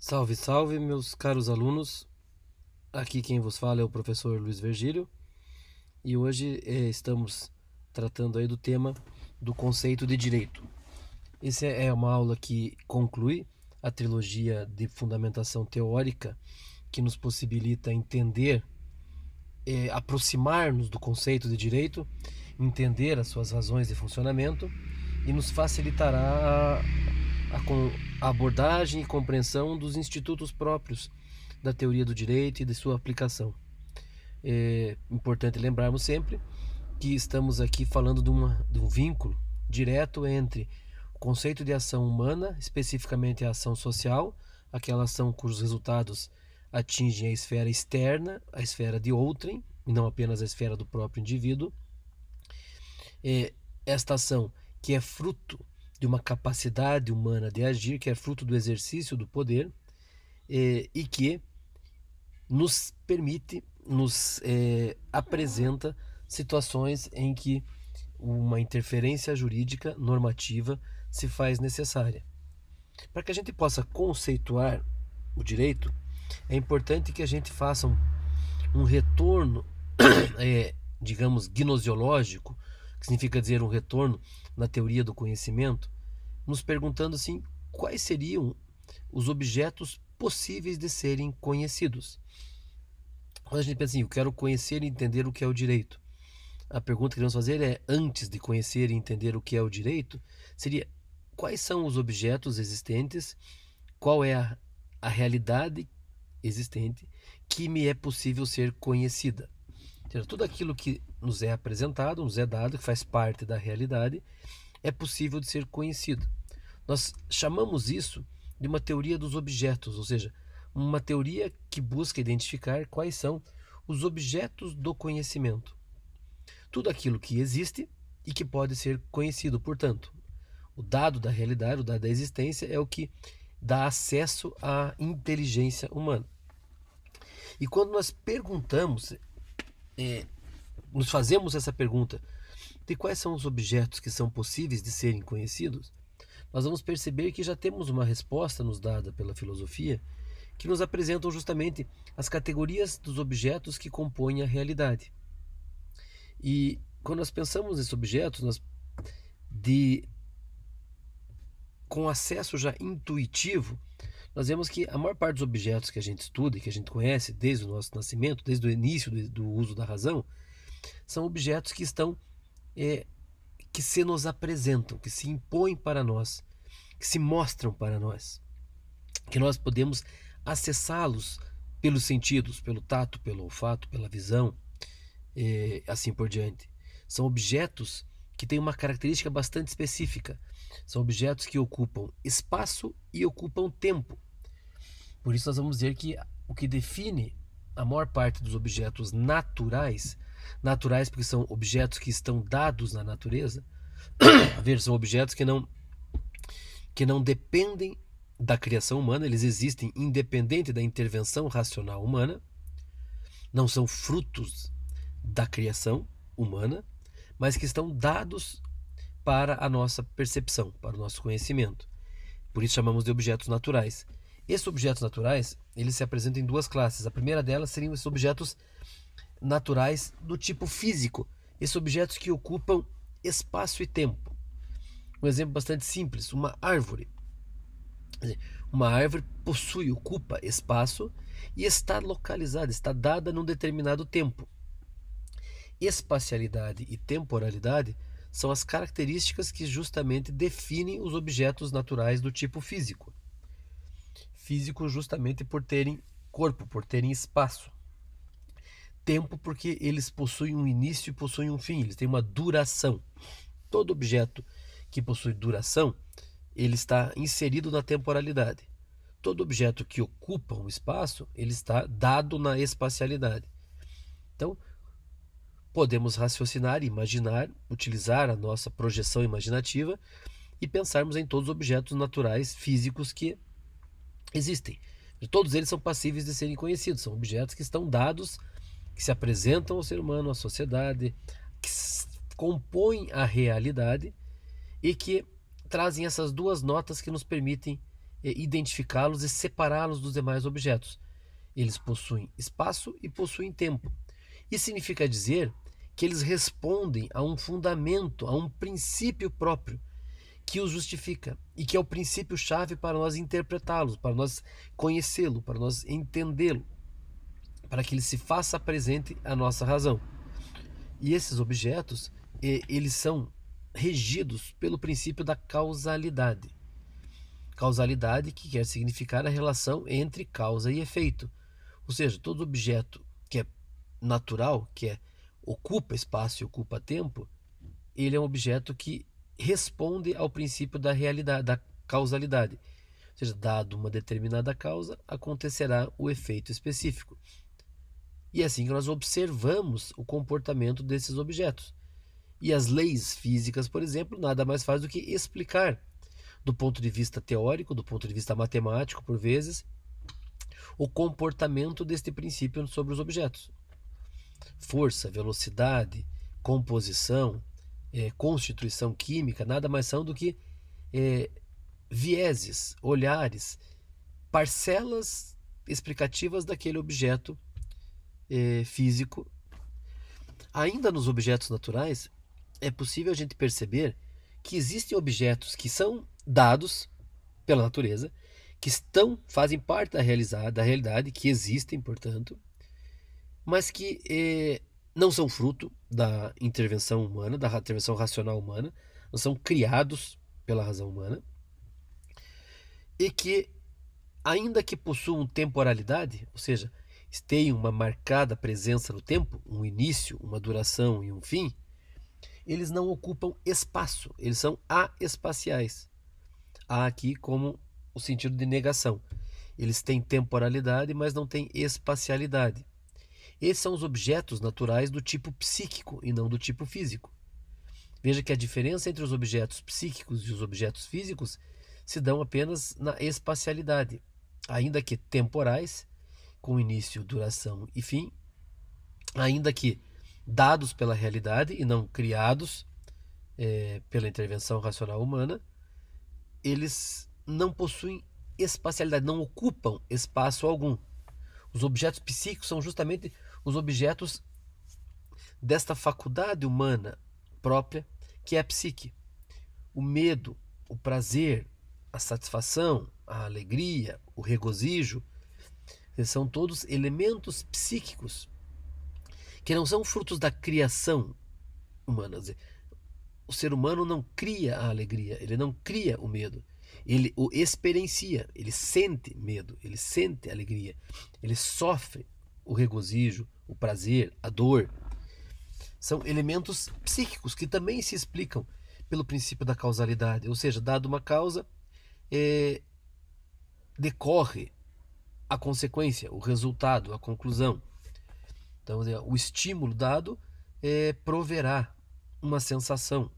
Salve, salve, meus caros alunos. Aqui quem vos fala é o professor Luiz Virgílio e hoje estamos tratando aí do tema do conceito de direito. Essa é uma aula que conclui a trilogia de fundamentação teórica que nos possibilita entender, aproximar-nos do conceito de direito, entender as suas razões de funcionamento e nos facilitará a abordagem e compreensão dos institutos próprios da teoria do direito e de sua aplicação. É importante lembrarmos sempre que estamos aqui falando de um vínculo direto entre o conceito de ação humana, especificamente a ação social, aquela ação cujos resultados atingem a esfera externa, a esfera de outrem, e não apenas a esfera do próprio indivíduo. Esta ação que é fruto de uma capacidade humana de agir, que é fruto do exercício do poder e que nos permite, nos apresenta situações em que uma interferência jurídica normativa se faz necessária. Para que a gente possa conceituar o direito, é importante que a gente faça um retorno, digamos, gnosiológico, que significa dizer um retorno na teoria do conhecimento, nos perguntando assim, quais seriam os objetos possíveis de serem conhecidos. Quando a gente pensa assim, eu quero conhecer e entender o que é o direito, a pergunta que devemos fazer é, antes de conhecer e entender o que é o direito, seria quais são os objetos existentes, qual é a realidade existente que me é possível ser conhecida. Tudo aquilo que nos é apresentado, nos é dado, que faz parte da realidade, é possível de ser conhecido. Nós chamamos isso de uma teoria dos objetos, ou seja, uma teoria que busca identificar quais são os objetos do conhecimento. Tudo aquilo que existe e que pode ser conhecido, portanto, o dado da realidade, o dado da existência é o que dá acesso à inteligência humana. E quando nós perguntamos, nos fazemos essa pergunta de quais são os objetos que são possíveis de serem conhecidos, nós vamos perceber que já temos uma resposta nos dada pela filosofia que nos apresentam justamente as categorias dos objetos que compõem a realidade. E quando nós pensamos nesses objetos, com acesso já intuitivo, nós vemos que a maior parte dos objetos que a gente estuda e que a gente conhece desde o nosso nascimento, desde o início do uso da razão, são objetos que estão que se nos apresentam, que se impõem para nós, que se mostram para nós, que nós podemos acessá-los pelos sentidos, pelo tato, pelo olfato, pela visão, assim por diante. São objetos que têm uma característica bastante específica. São objetos que ocupam espaço e ocupam tempo. Por isso nós vamos dizer que o que define a maior parte dos objetos naturais porque são objetos que estão dados na natureza, são objetos que não dependem da criação humana, eles existem independente da intervenção racional humana, não são frutos da criação humana, mas que estão dados para a nossa percepção, para o nosso conhecimento. Por isso chamamos de objetos naturais. Esses objetos naturais, eles se apresentam em duas classes. A primeira delas seriam esses objetos naturais do tipo físico, esses objetos que ocupam espaço e tempo. Um exemplo bastante simples, uma árvore. Uma árvore ocupa espaço e está localizada, está dada num determinado tempo. Espacialidade e temporalidade são as características que justamente definem os objetos naturais do tipo físico. Físico justamente por terem corpo, por terem espaço. Tempo porque eles possuem um início e possuem um fim, eles têm uma duração. Todo objeto que possui duração, ele está inserido na temporalidade. Todo objeto que ocupa um espaço, ele está dado na espacialidade. Então, podemos raciocinar, imaginar, utilizar a nossa projeção imaginativa e pensarmos em todos os objetos naturais físicos que existem. E todos eles são passíveis de serem conhecidos, são objetos que estão dados, que se apresentam ao ser humano, à sociedade, que compõem a realidade e que trazem essas duas notas que nos permitem identificá-los e separá-los dos demais objetos. Eles possuem espaço e possuem tempo. Isso significa dizer que eles respondem a um fundamento, a um princípio próprio que os justifica e que é o princípio-chave para nós interpretá-los, para nós conhecê-lo, para nós entendê-lo, para que ele se faça presente à nossa razão. E esses objetos, eles são regidos pelo princípio da causalidade. Causalidade que quer significar a relação entre causa e efeito. Ou seja, todo objeto que é natural, ocupa espaço e ocupa tempo, ele é um objeto que responde ao princípio da realidade, da causalidade. Ou seja, dado uma determinada causa, acontecerá o efeito específico. E é assim que nós observamos o comportamento desses objetos. E as leis físicas, por exemplo, nada mais faz do que explicar, do ponto de vista teórico, do ponto de vista matemático, por vezes, o comportamento deste princípio sobre os objetos. Força, velocidade, composição, constituição química, nada mais são do que vieses, olhares, parcelas explicativas daquele objeto físico. Ainda nos objetos naturais, é possível a gente perceber que existem objetos que são dados pela natureza, que fazem parte da realidade, que existem, portanto, mas que não são fruto da intervenção humana, da intervenção racional humana, não são criados pela razão humana, e que, ainda que possuam temporalidade, ou seja, tenham uma marcada presença no tempo, um início, uma duração e um fim, eles não ocupam espaço, eles são aespaciais. Há aqui como o sentido de negação. Eles têm temporalidade, mas não têm espacialidade. Esses são os objetos naturais do tipo psíquico e não do tipo físico. Veja que a diferença entre os objetos psíquicos e os objetos físicos se dão apenas na espacialidade, ainda que temporais, com início, duração e fim, ainda que dados pela realidade e não criados pela intervenção racional humana, eles não possuem espacialidade, não ocupam espaço algum. Os objetos psíquicos são justamente os objetos desta faculdade humana própria, que é a psique. O medo, o prazer, a satisfação, a alegria, o regozijo, são todos elementos psíquicos que não são frutos da criação humana. O ser humano não cria a alegria, ele não cria o medo. Ele o experiencia, ele sente medo, ele sente alegria, ele sofre o regozijo, o prazer, a dor. São elementos psíquicos que também se explicam pelo princípio da causalidade, ou seja, dado uma causa, decorre a consequência, o resultado, a conclusão. Então, o estímulo dado proverá uma sensação,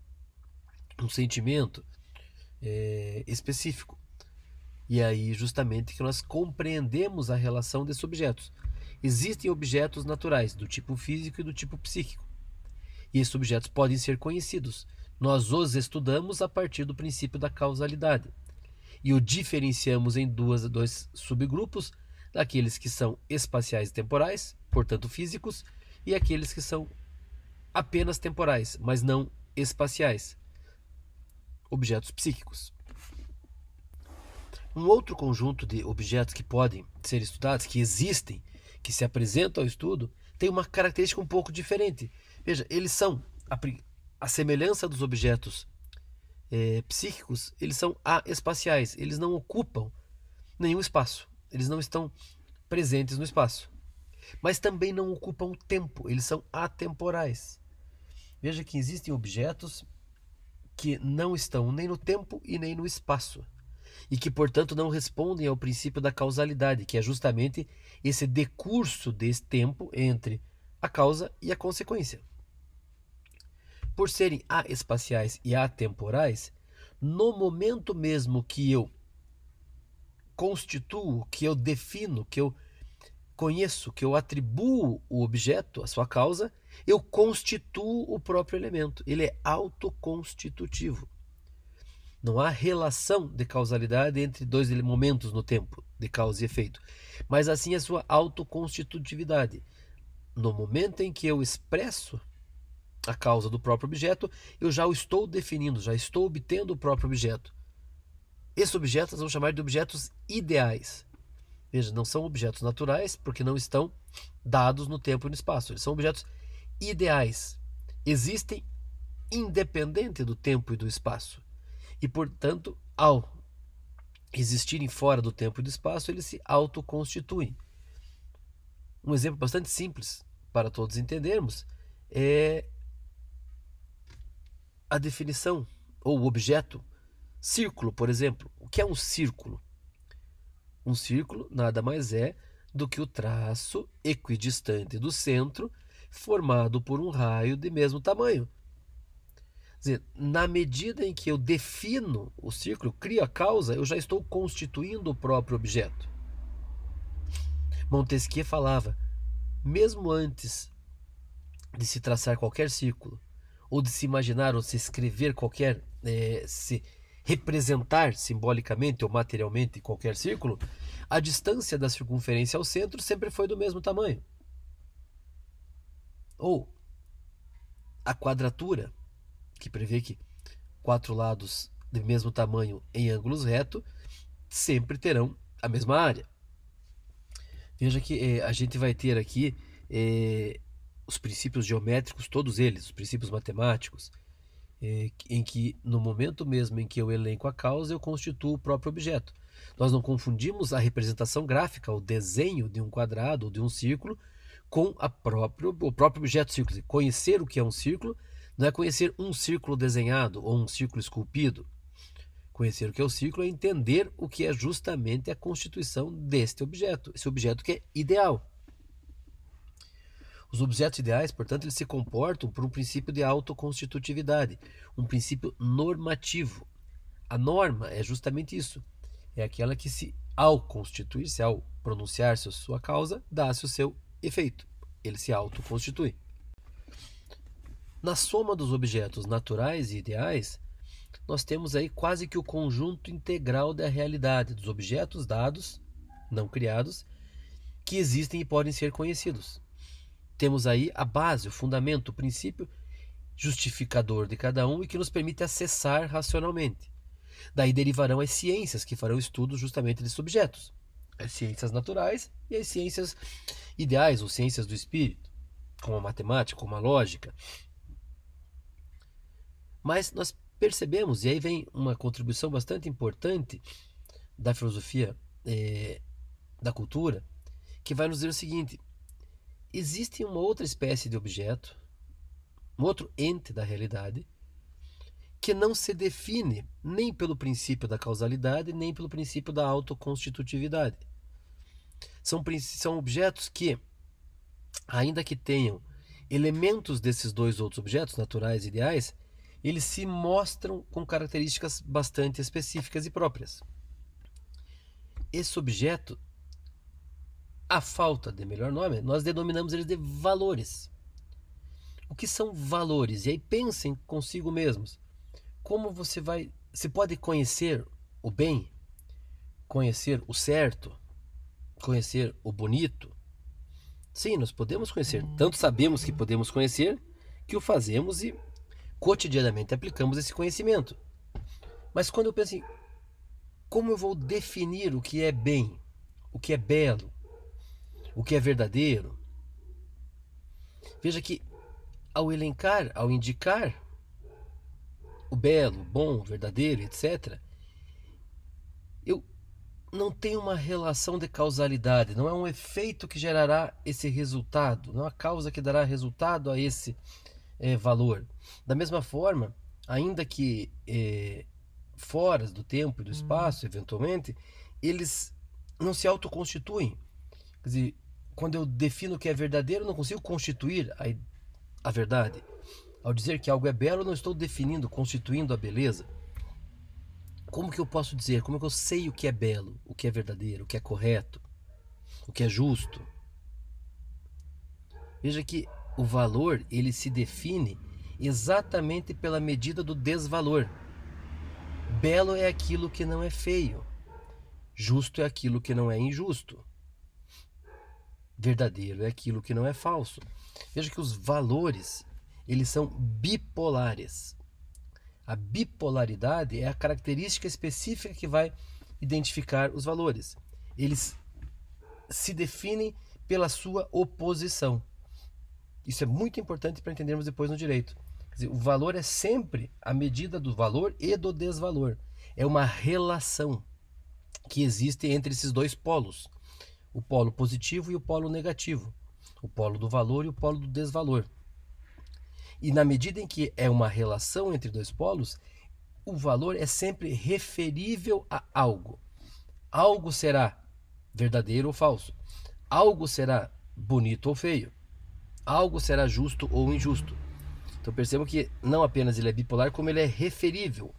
um sentimento específico. E aí, justamente, que nós compreendemos a relação desses objetos. Existem objetos naturais, do tipo físico e do tipo psíquico. E esses objetos podem ser conhecidos. Nós os estudamos a partir do princípio da causalidade. E o diferenciamos em dois subgrupos, daqueles que são espaciais e temporais, portanto físicos, e aqueles que são apenas temporais, mas não espaciais, objetos psíquicos. Um outro conjunto de objetos que podem ser estudados, que existem, que se apresentam ao estudo, tem uma característica um pouco diferente. Veja, eles são, a semelhança dos objetos psíquicos, eles são aespaciais, eles não ocupam nenhum espaço, eles não estão presentes no espaço, mas também não ocupam o tempo, eles são atemporais. Veja que existem objetos que não estão nem no tempo e nem no espaço, e que, portanto, não respondem ao princípio da causalidade, que é justamente esse decurso desse tempo entre a causa e a consequência. Por serem aespaciais e atemporais, no momento mesmo que eu constituo, que eu defino, que eu conheço, que eu atribuo o objeto, a sua causa, eu constituo o próprio elemento. Ele é autoconstitutivo. Não há relação de causalidade entre dois momentos no tempo, de causa e efeito, mas assim a sua autoconstitutividade. No momento em que eu expresso a causa do próprio objeto, eu já o estou definindo, já estou obtendo o próprio objeto. Esses objetos nós vamos chamar de objetos ideais. Veja, não são objetos naturais, porque não estão dados no tempo e no espaço. Eles são objetos ideais. Existem independente do tempo e do espaço. E, portanto, ao existirem fora do tempo e do espaço, eles se autoconstituem. Um exemplo bastante simples para todos entendermos é a definição ou o objeto círculo, por exemplo. O que é um círculo? Um círculo nada mais é do que o traço equidistante do centro, formado por um raio de mesmo tamanho. Quer dizer, na medida em que eu defino o círculo, crio a causa, eu já estou constituindo o próprio objeto. Montesquieu falava, mesmo antes de se traçar qualquer círculo, ou de se imaginar ou se escrever qualquer, se representar simbolicamente ou materialmente qualquer círculo, a distância da circunferência ao centro sempre foi do mesmo tamanho. Ou a quadratura, que prevê que 4 lados do mesmo tamanho em ângulos retos sempre terão a mesma área. Veja que a gente vai ter aqui os princípios geométricos, todos eles, os princípios matemáticos, em que no momento mesmo em que eu elenco a causa, eu constituo o próprio objeto. Nós não confundimos a representação gráfica, o desenho de um quadrado ou de um círculo, com o próprio objeto círculo. Conhecer o que é um círculo não é conhecer um círculo desenhado ou um círculo esculpido. Conhecer o que é o círculo é entender o que é justamente a constituição deste objeto, esse objeto que é ideal. Os objetos ideais, portanto, eles se comportam por um princípio de autoconstitutividade, um princípio normativo. A norma é justamente isso, é aquela que ao constituir-se, ao pronunciar-se a sua causa, dá-se o seu efeito, ele se autoconstitui. Na soma dos objetos naturais e ideais, nós temos aí quase que o conjunto integral da realidade, dos objetos dados, não criados, que existem e podem ser conhecidos. Temos aí a base, o fundamento, o princípio justificador de cada um e que nos permite acessar racionalmente. Daí derivarão as ciências que farão estudo justamente desses objetos. As ciências naturais e as ciências ideais, ou ciências do espírito, como a matemática, como a lógica. Mas nós percebemos, e aí vem uma contribuição bastante importante da filosofia da cultura, que vai nos dizer o seguinte: existe uma outra espécie de objeto, um outro ente da realidade, que não se define nem pelo princípio da causalidade, nem pelo princípio da autoconstitutividade. São objetos que, ainda que tenham elementos desses dois outros objetos, naturais e ideais, eles se mostram com características bastante específicas e próprias. Esse objeto, à falta de melhor nome, nós denominamos eles de valores. O que são valores? E aí pensem consigo mesmos. Como você pode conhecer o bem, conhecer o certo, conhecer o bonito? Sim, nós podemos conhecer. Tanto sabemos que podemos conhecer, que o fazemos e cotidianamente aplicamos esse conhecimento. Mas quando eu penso em como eu vou definir o que é bem, o que é belo, o que é verdadeiro, veja que ao elencar, ao indicar o belo, o bom, o verdadeiro, etc., eu não tenho uma relação de causalidade, não é um efeito que gerará esse resultado, não é a causa que dará resultado a esse valor. Da mesma forma, ainda que fora do tempo e do espaço, eventualmente, eles não se autoconstituem. Quer dizer, quando eu defino o que é verdadeiro, eu não consigo constituir a verdade. Ao dizer que algo é belo, eu não estou definindo, constituindo a beleza. Como que eu posso dizer? Como que eu sei o que é belo, o que é verdadeiro, o que é correto, o que é justo? Veja que o valor, ele se define exatamente pela medida do desvalor. Belo é aquilo que não é feio. Justo é aquilo que não é injusto. Verdadeiro é aquilo que não é falso. Veja que os valores, eles são bipolares. A bipolaridade é a característica específica que vai identificar os valores. Eles se definem pela sua oposição. Isso é muito importante para entendermos depois no direito. Quer dizer, o valor é sempre a medida do valor e do desvalor. É uma relação que existe entre esses dois polos. O polo positivo e o polo negativo. O polo do valor e o polo do desvalor. E na medida em que é uma relação entre dois polos, o valor é sempre referível a algo. Algo será verdadeiro ou falso. Algo será bonito ou feio. Algo será justo ou injusto. Então percebam que não apenas ele é bipolar, como ele é referível.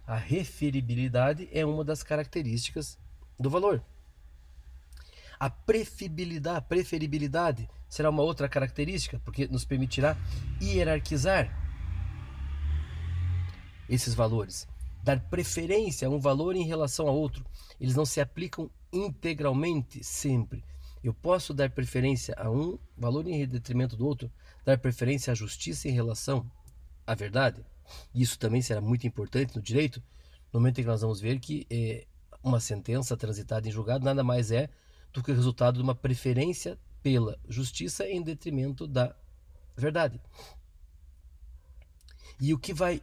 A referibilidade é uma das características do valor. A preferibilidade será uma outra característica, porque nos permitirá hierarquizar esses valores, dar preferência a um valor em relação a outro. Eles não se aplicam integralmente sempre. Eu posso dar preferência a um valor em detrimento do outro, dar preferência à justiça em relação à verdade. Isso também será muito importante no direito, no momento em que nós vamos ver que uma sentença transitada em julgado nada mais é do que o resultado de uma preferência pela justiça em detrimento da verdade. E o que vai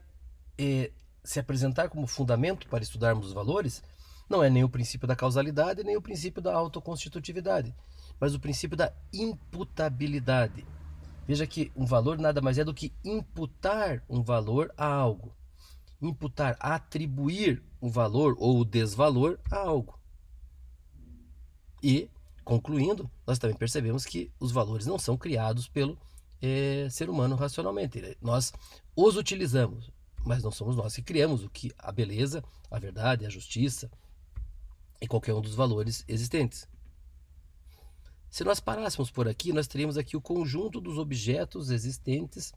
se apresentar como fundamento para estudarmos os valores não é nem o princípio da causalidade, nem o princípio da autoconstitutividade, mas o princípio da imputabilidade. Veja que um valor nada mais é do que imputar um valor a algo. Imputar, atribuir o valor ou o desvalor a algo. E, concluindo, nós também percebemos que os valores não são criados pelo ser humano racionalmente. Nós os utilizamos, mas não somos nós que criamos o que a beleza, a verdade, a justiça e qualquer um dos valores existentes. Se nós parássemos por aqui, nós teríamos aqui o conjunto dos objetos existentes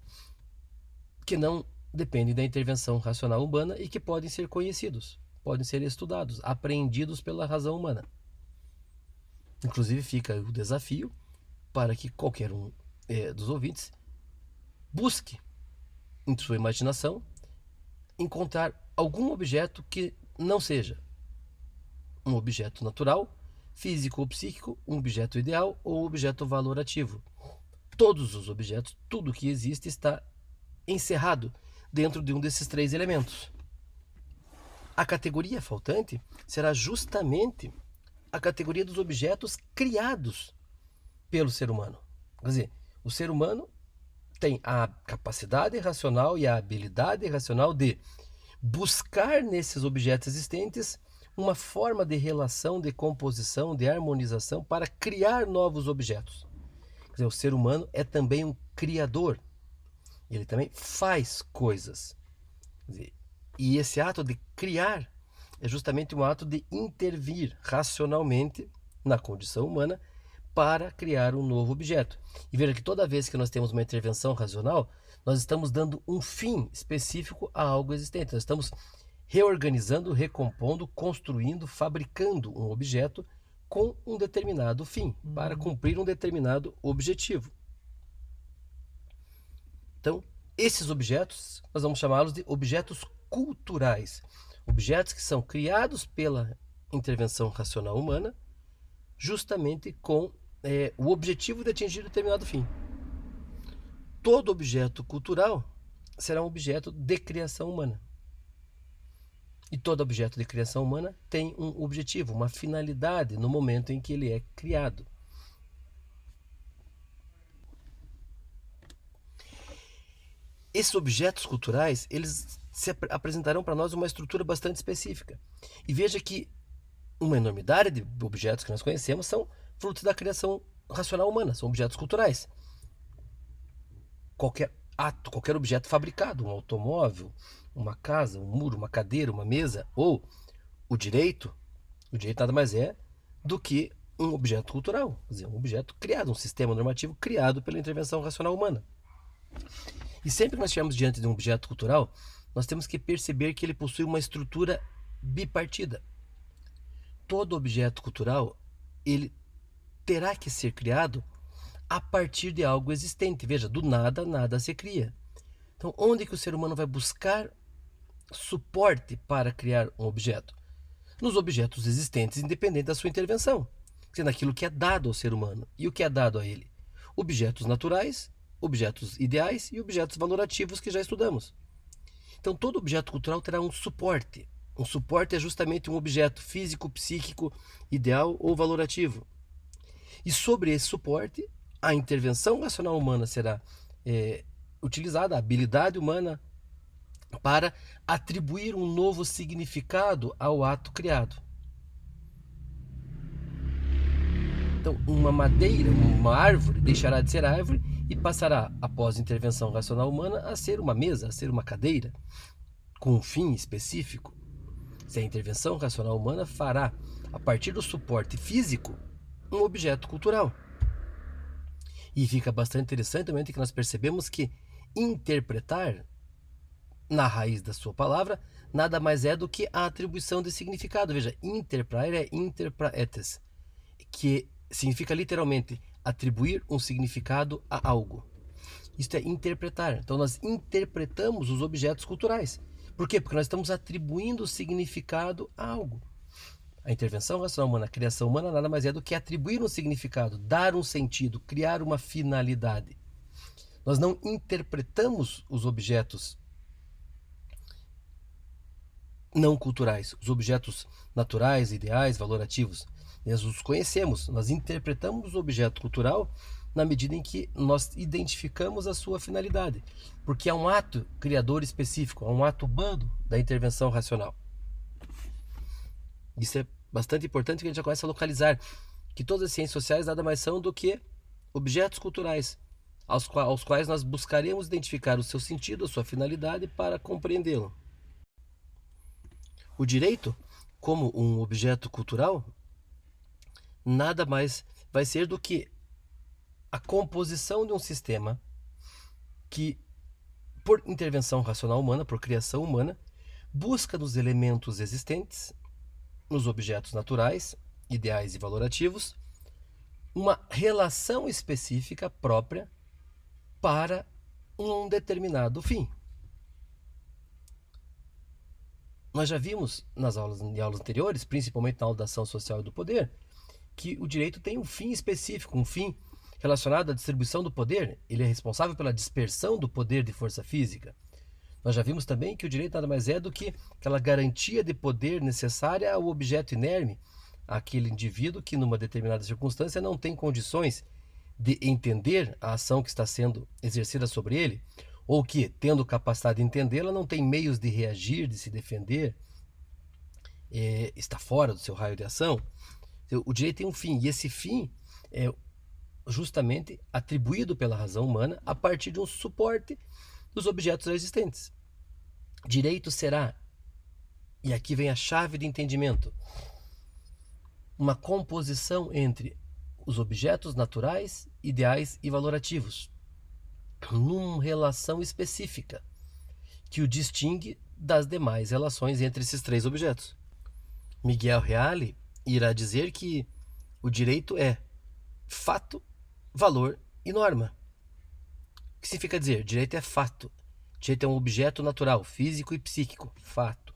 que não dependem da intervenção racional humana e que podem ser conhecidos, podem ser estudados, apreendidos pela razão humana. Inclusive fica o desafio para que qualquer um dos ouvintes busque em sua imaginação encontrar algum objeto que não seja um objeto natural, físico ou psíquico, um objeto ideal ou um objeto valorativo. Todos os objetos, tudo que existe está encerrado dentro de um desses três elementos. A categoria faltante será justamente a categoria dos objetos criados pelo ser humano. Quer dizer, o ser humano tem a capacidade racional e a habilidade racional de buscar nesses objetos existentes uma forma de relação, de composição, de harmonização para criar novos objetos. Quer dizer, o ser humano é também um criador. Ele também faz coisas. Quer dizer, e esse ato de criar é justamente um ato de intervir racionalmente na condição humana para criar um novo objeto. E veja que toda vez que nós temos uma intervenção racional, nós estamos dando um fim específico a algo existente. Nós estamos reorganizando, recompondo, construindo, fabricando um objeto com um determinado fim, para cumprir um determinado objetivo. Então, esses objetos, nós vamos chamá-los de objetos culturais. Objetos que são criados pela intervenção racional humana, justamente com o objetivo de atingir determinado fim. Todo objeto cultural será um objeto de criação humana. E todo objeto de criação humana tem um objetivo, uma finalidade no momento em que ele é criado. Esses objetos culturais, eles se apresentarão para nós uma estrutura bastante específica. E veja que uma enormidade de objetos que nós conhecemos são frutos da criação racional humana, são objetos culturais. Qualquer ato, qualquer objeto fabricado, um automóvel, uma casa, um muro, uma cadeira, uma mesa, ou o direito nada mais é do que um objeto cultural, quer dizer, um objeto criado, um sistema normativo criado pela intervenção racional humana. E sempre que nós estivermos diante de um objeto cultural, nós temos que perceber que ele possui uma estrutura bipartida. Todo objeto cultural, ele terá que ser criado a partir de algo existente. Veja, do nada, nada se cria. Então, onde que o ser humano vai buscar suporte para criar um objeto? Nos objetos existentes, independente da sua intervenção, sendo aquilo que é dado ao ser humano. E o que é dado a ele? Objetos naturais, objetos ideais e objetos valorativos que já estudamos. Então, todo objeto cultural terá um suporte. Um suporte é justamente um objeto físico, psíquico, ideal ou valorativo. E sobre esse suporte, a intervenção racional humana será utilizada, a habilidade humana, para atribuir um novo significado ao ato criado. Então, uma madeira, uma árvore, deixará de ser árvore e passará, após a intervenção racional humana, a ser uma mesa, a ser uma cadeira, com um fim específico. Se a intervenção racional humana fará, a partir do suporte físico, um objeto cultural. E fica bastante interessante também que nós percebemos que interpretar, na raiz da sua palavra, nada mais é do que a atribuição de significado. Veja, interpraer é interpraetes, que significa literalmente atribuir um significado a algo. Isto é interpretar. Então nós interpretamos os objetos culturais. Por quê? Porque nós estamos atribuindo significado a algo. A intervenção racional humana, a criação humana, nada mais é do que atribuir um significado, dar um sentido, criar uma finalidade. Nós não interpretamos os objetos não culturais, os objetos naturais, ideais, valorativos. Nós os conhecemos, nós interpretamos o objeto cultural na medida em que nós identificamos a sua finalidade, porque é um ato criador específico, é um ato humano da intervenção racional. Isso é bastante importante, que a gente já começa a localizar que todas as ciências sociais nada mais são do que objetos culturais, aos quais nós buscaremos identificar o seu sentido, a sua finalidade para compreendê-lo. O direito, como um objeto cultural, nada mais vai ser do que a composição de um sistema que, por intervenção racional humana, por criação humana, busca nos elementos existentes, nos objetos naturais, ideais e valorativos, uma relação específica própria para um determinado fim. Nós já vimos em aulas anteriores, principalmente na aula da ação social e do poder, que o direito tem um fim específico, um fim relacionado à distribuição do poder. Ele é responsável pela dispersão do poder de força física. Nós já vimos também que o direito nada mais é do que aquela garantia de poder necessária ao objeto inerme, àquele indivíduo que, numa determinada circunstância, não tem condições de entender a ação que está sendo exercida sobre ele, ou que, tendo capacidade de entendê-la, não tem meios de reagir, de se defender, está fora do seu raio de ação. O direito tem um fim, e esse fim é justamente atribuído pela razão humana a partir de um suporte dos objetos existentes. Direito será, e aqui vem a chave de entendimento, uma composição entre os objetos naturais, ideais e valorativos, numa relação específica que o distingue das demais relações entre esses três objetos. Miguel Reale irá dizer que o direito é fato, valor e norma. O que significa dizer? Direito é fato. Direito é um objeto natural, físico e psíquico, fato.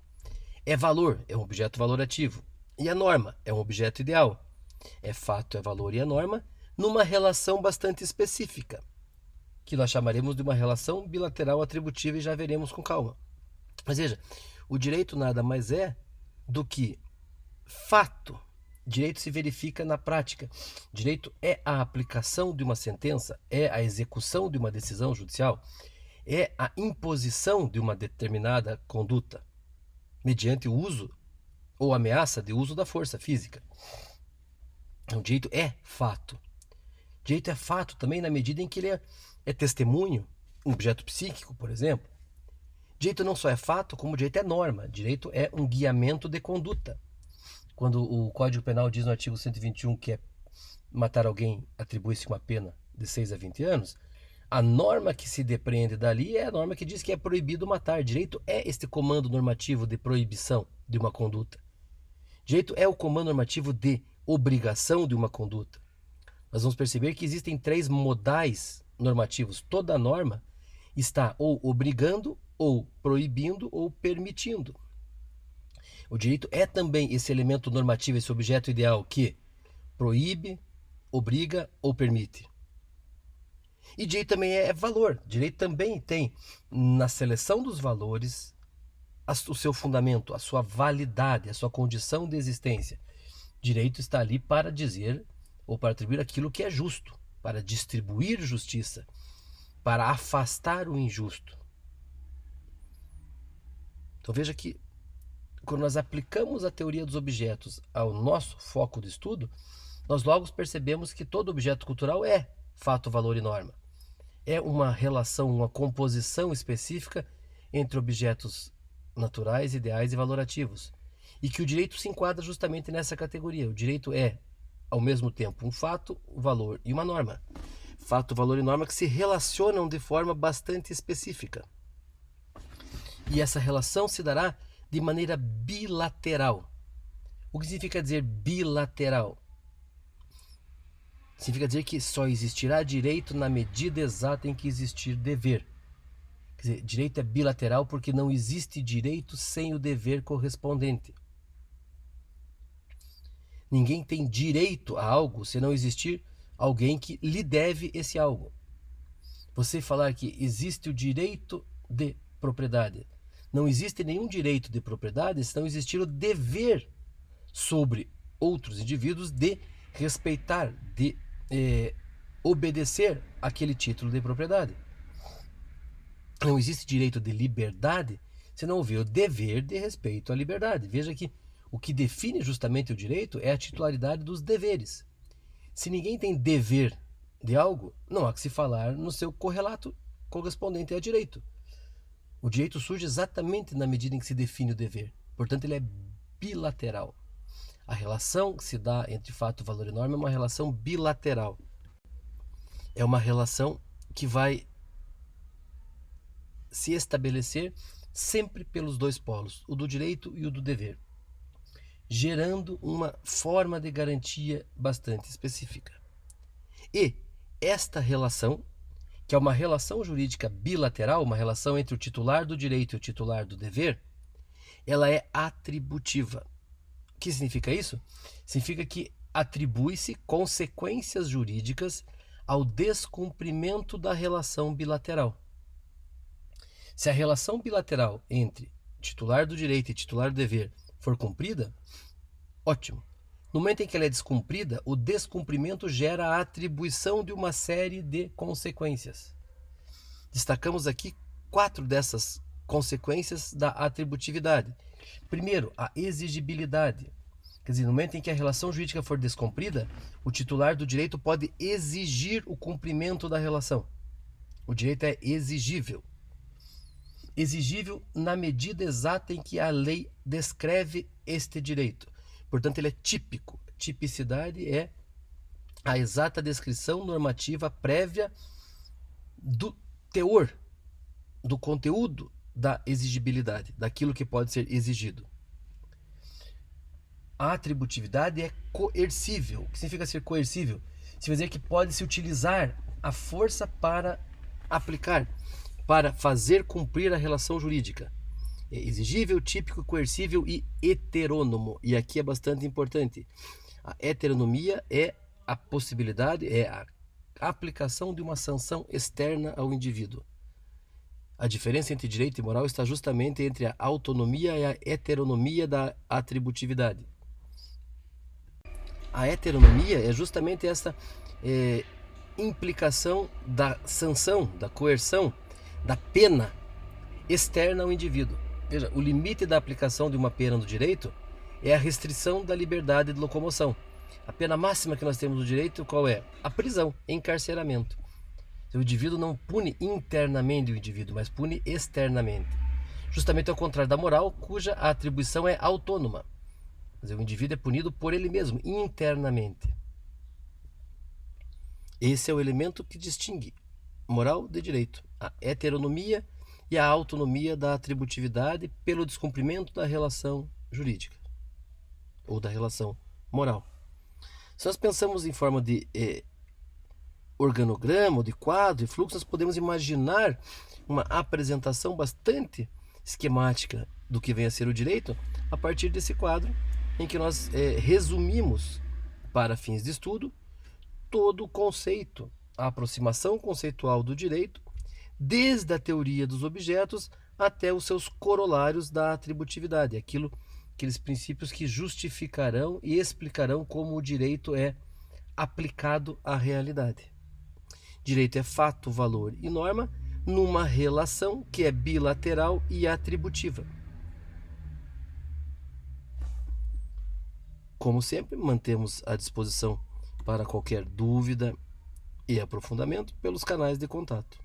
É valor, é um objeto valorativo. E a norma é um objeto ideal. É fato, é valor e a norma, numa relação bastante específica, que nós chamaremos de uma relação bilateral atributiva, e já veremos com calma. Mas veja, o direito nada mais é do que fato. Direito se verifica na prática. Direito é a aplicação de uma sentença, é a execução de uma decisão judicial, é a imposição de uma determinada conduta, mediante o uso ou ameaça de uso da força física. Então, direito é fato. Direito é fato também na medida em que ele é testemunho, um objeto psíquico, por exemplo. Direito não só é fato, como direito é norma. Direito é um guiamento de conduta. Quando o Código Penal diz no artigo 121 que matar alguém atribui-se uma pena de 6 a 20 anos, a norma que se depreende dali é a norma que diz que é proibido matar. Direito é este comando normativo de proibição de uma conduta. Direito é o comando normativo de obrigação de uma conduta. Nós vamos perceber que existem 3 modais normativos. Toda norma está ou obrigando, ou proibindo, ou permitindo. O direito é também esse elemento normativo, esse objeto ideal que proíbe, obriga ou permite. E direito também é valor. Direito também tem na seleção dos valores o seu fundamento, a sua validade, a sua condição de existência. Direito está ali para dizer ou para atribuir aquilo que é justo, para distribuir justiça, para afastar o injusto. Então veja que quando nós aplicamos a teoria dos objetos ao nosso foco de estudo, nós logo percebemos que todo objeto cultural é fato, valor e norma. É uma relação, uma composição específica entre objetos naturais, ideais e valorativos. E que o direito se enquadra justamente nessa categoria. O direito é, ao mesmo tempo, um fato, um valor e uma norma. Fato, valor e norma que se relacionam de forma bastante específica. E essa relação se dará de maneira bilateral. O que significa dizer bilateral? Significa dizer que só existirá direito na medida exata em que existir dever. Quer dizer, direito é bilateral porque não existe direito sem o dever correspondente. Ninguém tem direito a algo se não existir alguém que lhe deve esse algo. Você falar que existe o direito de propriedade. Não existe nenhum direito de propriedade se não existir o dever sobre outros indivíduos de respeitar, de obedecer aquele título de propriedade. Não existe direito de liberdade se não houver o dever de respeito à liberdade. Veja que o que define justamente o direito é a titularidade dos deveres. Se ninguém tem dever de algo, não há que se falar no seu correlato correspondente a direito. O direito surge exatamente na medida em que se define o dever. Portanto, ele é bilateral. A relação que se dá entre fato, valor e norma é uma relação bilateral. É uma relação que vai se estabelecer sempre pelos 2 polos, o do direito e o do dever, gerando uma forma de garantia bastante específica. E esta relação, que é uma relação jurídica bilateral, uma relação entre o titular do direito e o titular do dever, ela é atributiva. O que significa isso? Significa que atribui-se consequências jurídicas ao descumprimento da relação bilateral. Se a relação bilateral entre titular do direito e titular do dever for cumprida, ótimo. No momento em que ela é descumprida, o descumprimento gera a atribuição de uma série de consequências. Destacamos aqui 4 dessas consequências da atributividade. Primeiro, a exigibilidade. Quer dizer, no momento em que a relação jurídica for descumprida, o titular do direito pode exigir o cumprimento da relação. O direito é exigível. Exigível na medida exata em que a lei descreve este direito. Portanto, ele é típico. Tipicidade é a exata descrição normativa prévia do teor, do conteúdo da exigibilidade, daquilo que pode ser exigido. A atributividade é coercível. O que significa ser coercível? Significa dizer que pode-se utilizar a força para aplicar, para fazer cumprir a relação jurídica. É exigível, típico, coercível e heterônomo. E aqui é bastante importante. A heteronomia é a possibilidade, é a aplicação de uma sanção externa ao indivíduo. A diferença entre direito e moral está justamente entre a autonomia e a heteronomia da atributividade. A heteronomia é justamente essa implicação da sanção, da coerção, da pena externa ao indivíduo. Veja, o limite da aplicação de uma pena no direito é a restrição da liberdade de locomoção. A pena máxima que nós temos no direito, qual é? A prisão, encarceramento. O indivíduo não pune internamente o indivíduo, mas pune externamente. Justamente ao contrário da moral, cuja atribuição é autônoma. Quer dizer, o indivíduo é punido por ele mesmo, internamente. Esse é o elemento que distingue moral de direito, a heteronomia e a autonomia da atributividade pelo descumprimento da relação jurídica ou da relação moral. Se nós pensamos em forma de organograma, ou de quadro e fluxo, nós podemos imaginar uma apresentação bastante esquemática do que vem a ser o direito a partir desse quadro, em que nós resumimos, para fins de estudo, todo o conceito, a aproximação conceitual do direito, desde a teoria dos objetos até os seus corolários da atributividade, aqueles princípios que justificarão e explicarão como o direito é aplicado à realidade. Direito é fato, valor e norma numa relação que é bilateral e atributiva. Como sempre, mantemos à disposição para qualquer dúvida e aprofundamento pelos canais de contato.